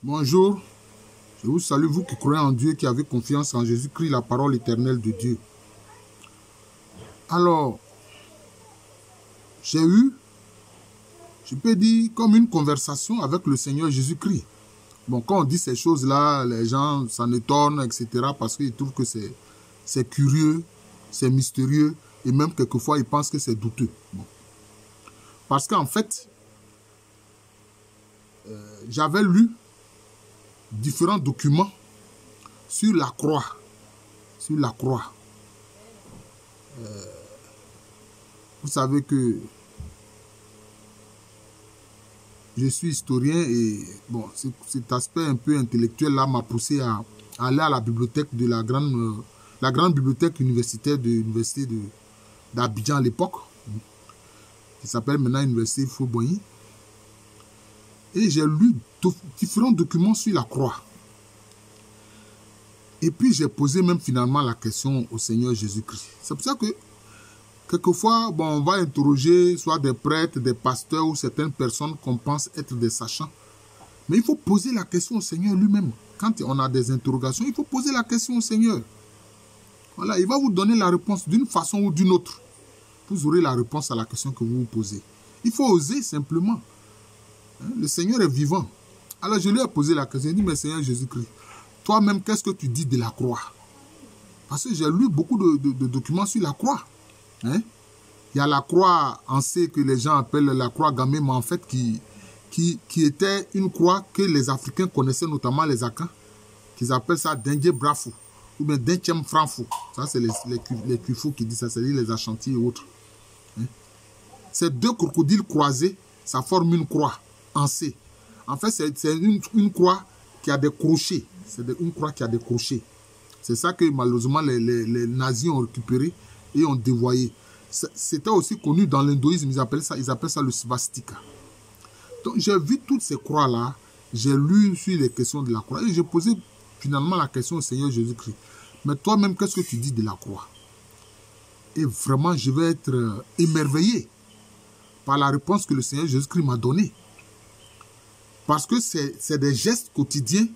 Bonjour, je vous salue, vous qui croyez en Dieu, qui avez confiance en Jésus-Christ, la parole éternelle de Dieu. Alors, j'ai eu, je peux dire, comme une conversation avec le Seigneur Jésus-Christ. Bon, quand on dit ces choses-là, les gens s'en étonnent, etc., parce qu'ils trouvent que c'est curieux, c'est mystérieux, et même quelquefois, ils pensent que c'est douteux. Bon. Parce qu'en fait, j'avais lu différents documents sur la croix. Sur la croix. Vous savez que je suis historien et bon, cet aspect un peu intellectuel là m'a poussé à aller à la bibliothèque de la grande bibliothèque universitaire de l'université d'Abidjan à l'époque, qui s'appelle maintenant l'université Fouboigny. Et j'ai lu différents documents sur la croix. Et puis j'ai posé même finalement la question au Seigneur Jésus-Christ. C'est pour ça que quelquefois, bon, on va interroger soit des prêtres, des pasteurs ou certaines personnes qu'on pense être des sachants. Mais il faut poser la question au Seigneur lui-même. Quand on a des interrogations, il faut poser la question au Seigneur. Voilà, il va vous donner la réponse d'une façon ou d'une autre. Vous aurez la réponse à la question que vous vous posez. Il faut oser simplement. Le Seigneur est vivant. Alors je lui ai posé la question. Il dit, mais Seigneur Jésus-Christ, toi-même, qu'est-ce que tu dis de la croix? Parce que j'ai lu beaucoup de documents sur la croix. Hein? Il y a la croix en C que les gens appellent la croix gammée, mais en fait qui était une croix que les Africains connaissaient, notamment les Akans, qu'ils appellent ça Dengue Brafou, ou bien Denchem Franfou. Ça, c'est les Kufou qui disent ça, c'est-à-dire les Achantis et autres. Hein? Ces deux crocodiles croisés, ça forme une croix en C. En fait, c'est une croix qui a des crochets. C'est une croix qui a des crochets. C'est ça que malheureusement les nazis ont récupéré et ont dévoyé. C'était aussi connu dans l'hindouisme, ils appellent ça le svastika. Donc j'ai vu toutes ces croix-là, j'ai lu sur les questions de la croix et j'ai posé finalement la question au Seigneur Jésus-Christ. Mais toi-même, qu'est-ce que tu dis de la croix? Et vraiment, je vais être émerveillé par la réponse que le Seigneur Jésus-Christ m'a donnée. Parce que c'est des gestes quotidiens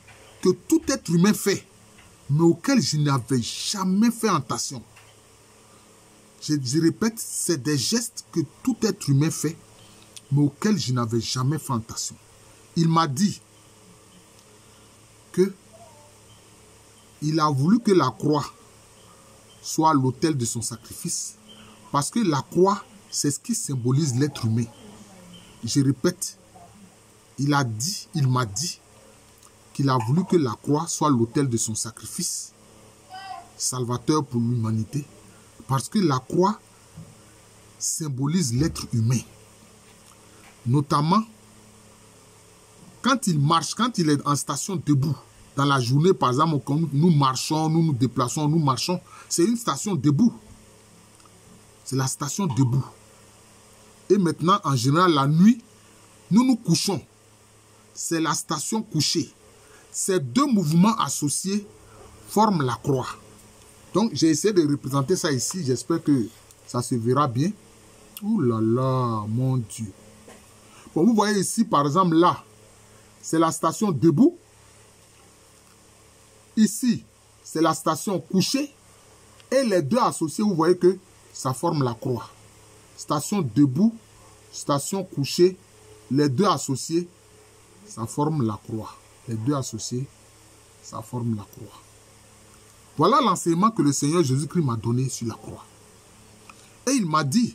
que tout être humain fait, mais auxquels je n'avais jamais fait attention. Je répète, c'est des gestes que tout être humain fait, mais auxquels je n'avais jamais fait attention. Il m'a dit que il a voulu que la croix soit l'autel de son sacrifice, parce que la croix, c'est ce qui symbolise l'être humain. Je répète, il m'a dit qu'il a voulu que la croix soit l'autel de son sacrifice, salvateur pour l'humanité, parce que la croix symbolise l'être humain. Notamment, quand il marche, quand il est en station debout, dans la journée, par exemple, quand nous marchons, nous nous déplaçons, nous marchons, c'est une station debout. C'est la station debout. Et maintenant, en général, la nuit, nous nous couchons. C'est la station couchée. Ces deux mouvements associés forment la croix. Donc, j'ai essayé de représenter ça ici. J'espère que ça se verra bien. Ouh là là, mon Dieu. Bon, vous voyez ici, par exemple, là, c'est la station debout. Ici, c'est la station couchée. Et les deux associés, vous voyez que ça forme la croix. Station debout, station couchée, les deux associés, ça forme la croix. Les deux associés, ça forme la croix. Voilà l'enseignement que le Seigneur Jésus-Christ m'a donné sur la croix. Et il m'a dit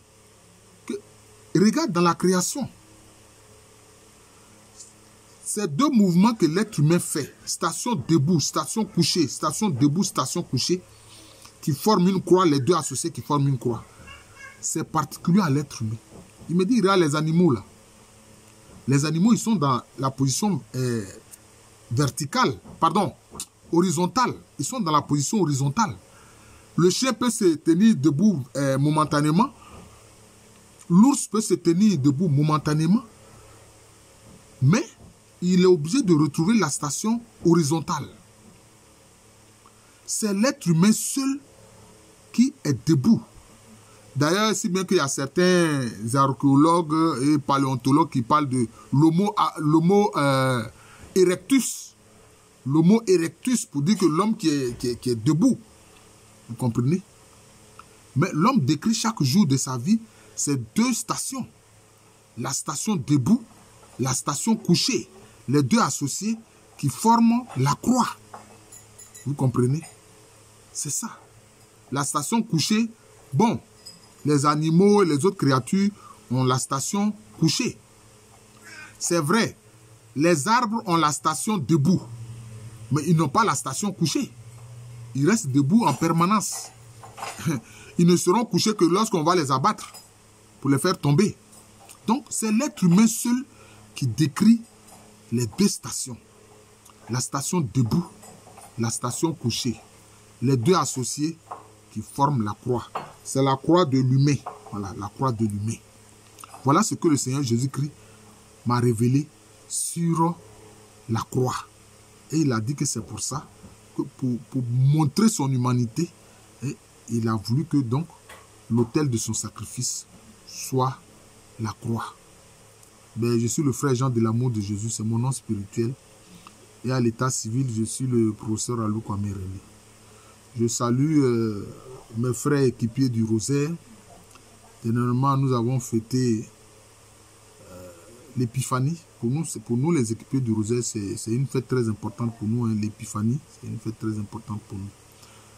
que, regarde dans la création, ces deux mouvements que l'être humain fait, station debout, station couchée, station debout, station couchée, qui forment une croix, les deux associés qui forment une croix, c'est particulier à l'être humain. Il me dit, regarde les animaux là. Les animaux, ils sont dans la position verticale, pardon, horizontale. Ils sont dans la position horizontale. Le chien peut se tenir debout momentanément. L'ours peut se tenir debout momentanément. Mais il est obligé de retrouver la station horizontale. C'est l'être humain seul qui est debout. D'ailleurs, si bien qu'il y a certains archéologues et paléontologues qui parlent de l'homo erectus. Le mot erectus pour dire que l'homme qui est debout. Vous comprenez? Mais l'homme décrit chaque jour de sa vie ces deux stations. La station debout, la station couchée. Les deux associés qui forment la croix. Vous comprenez? C'est ça. La station couchée, bon, les animaux et les autres créatures ont la station couchée. C'est vrai, les arbres ont la station debout, mais ils n'ont pas la station couchée. Ils restent debout en permanence. Ils ne seront couchés que lorsqu'on va les abattre pour les faire tomber. Donc, c'est l'être humain seul qui décrit les deux stations. La station debout, la station couchée. Les deux associés qui forment la croix. C'est la croix de l'humain. Voilà, la croix de l'humain. Voilà ce que le Seigneur Jésus-Christ m'a révélé sur la croix. Et il a dit que c'est pour ça, que pour montrer son humanité, et il a voulu que donc l'autel de son sacrifice soit la croix. Mais je suis le frère Jean de l'amour de Jésus, c'est mon nom spirituel. Et à l'état civil, je suis le professeur Alou Kwame René. Je salue mes frères équipiers du Rosaire. Dernièrement, nous avons fêté l'Épiphanie. Pour nous, les équipiers du Rosaire, c'est une fête très importante pour nous. Hein, l'Épiphanie, c'est une fête très importante pour nous.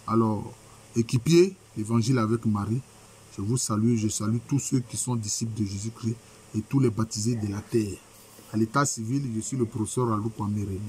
Alors, équipiers, l'évangile avec Marie, je vous salue. Je salue tous ceux qui sont disciples de Jésus-Christ et tous les baptisés de la terre. À l'état civil, je suis le professeur Alou Kwame René.